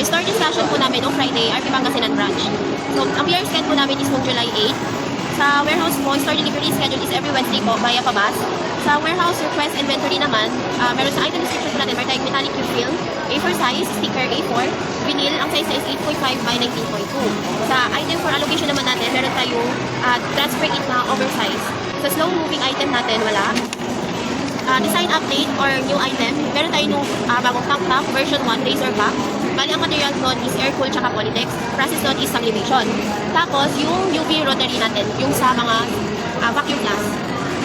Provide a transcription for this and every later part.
store discussion po namin noong Friday, RP Pangasinan branch. So, ang BR scan po namin is noong July 8. Sa warehouse po, store delivery schedule is every Wednesday po via PABAS. Sa warehouse request inventory naman, meron sa item description po natin, meron tayong metallic film, A4 size, sticker A4, vinyl, ang size is 8.5 by 19.2. Sa item for allocation naman natin, meron tayong transfer kit na oversize. Sa slow moving item natin, wala. Design update or new item, meron tayo nung bagong tank top, version 1, razor back. Bali, ang material doon is air cool tsaka polytex. Process doon is sublimation. Tapos, yung UV rotary natin, yung sa mga vacuum glass.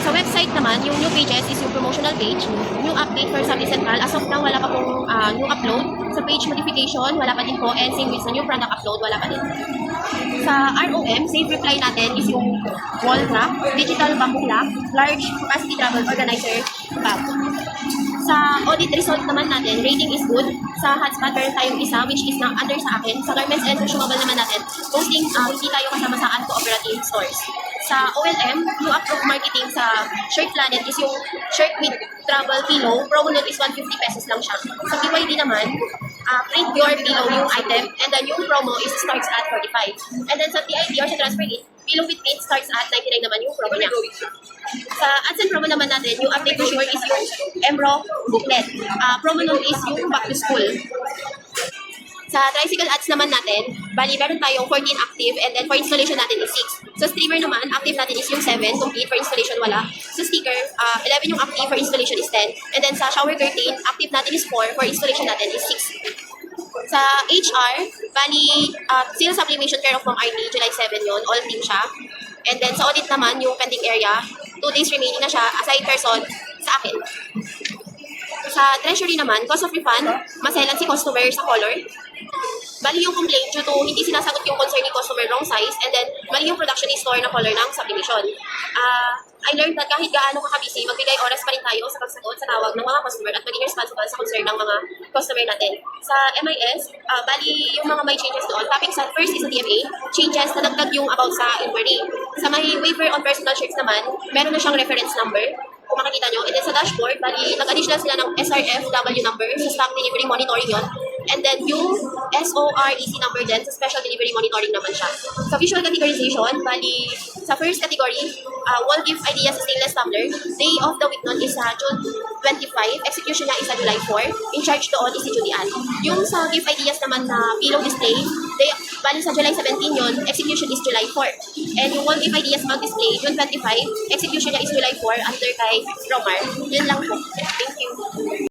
Sa website naman, yung new pages is yung promotional page, new update for Subli Central. As of now, wala pa pong new upload. Sa page modification, wala pa din po. And same with sa new product upload, wala pa din. Sa ROM, safe reply natin is yung wall clock, digital bamboo clock, large capacity travel organizer bag. Sa audit result naman natin, rating is good. Sa hotspot, meron tayong isa, which is na under sa akin. Sa garments and consumable naman natin, posting hindi tayo kasama sa uncooperative stores. Sa OLM, new upload marketing sa Shirt Planet is yung shirt with travel pillow. Promo note is 150 pesos lang siya. Sa BYD naman, print your pillow yung item, and then yung promo is starts at 45. And then sa TID or sa transfer kit, pillow with print starts at 99 naman yung promo niya. Sa ads and promo naman natin, yung update to sure is yung Embro booklet. Promo note is yung back to school. Sa tricycle ads naman natin, bali meron tayong 14 active, and then for installation natin is 6. Sa streamer naman, active natin is yung 7, complete, for installation wala. Sa sticker, 11 yung active, for installation is 10. And then sa shower curtain, active natin is 4, for installation natin is 6. Sa HR, bali, sales sublimation care of Ma'am RD, July 7 yun, all team siya. And then sa audit naman, yung pending area, 2 days remaining na siya, aside person sa akin. Sa treasury naman, cost of refund, maselan si customer sa color. Bali yung complaint due to hindi sinasagot yung concern ni customer wrong size, and then mali yung production ni store na color ng subdivision. I learned that kahit gaano kakabisi, magbigay oras pa rin tayo sa pagsagot sa tawag ng mga customer at maging responsible sa concern ng mga customer natin. Sa MIS, bali yung mga may changes doon. Topic sa first is sa DMA, changes na dagdag yung about sa inquiry. Sa may waiver on personal shirts naman, meron na siyang reference number. Kung makikita nyo. And then sa dashboard, bali, nag-additional sila ng SRFW number sa stock delivery monitoring yon. And then yung SOREC number din, sa special delivery monitoring naman siya. Sa visual categorization, bali, sa first category, wall gift idea sa stainless tumbler. Day of the week nun is sa June 25. Execution niya is sa July 4. In charge doon is si Judy Ann. Yung sa gift ideas naman na pillow display, bali sa July 17 yun, execution is July 4. And yung wall gift ideas mug display, June 25, execution niya is July 4 under kay Romar. Yun lang po. Thank you.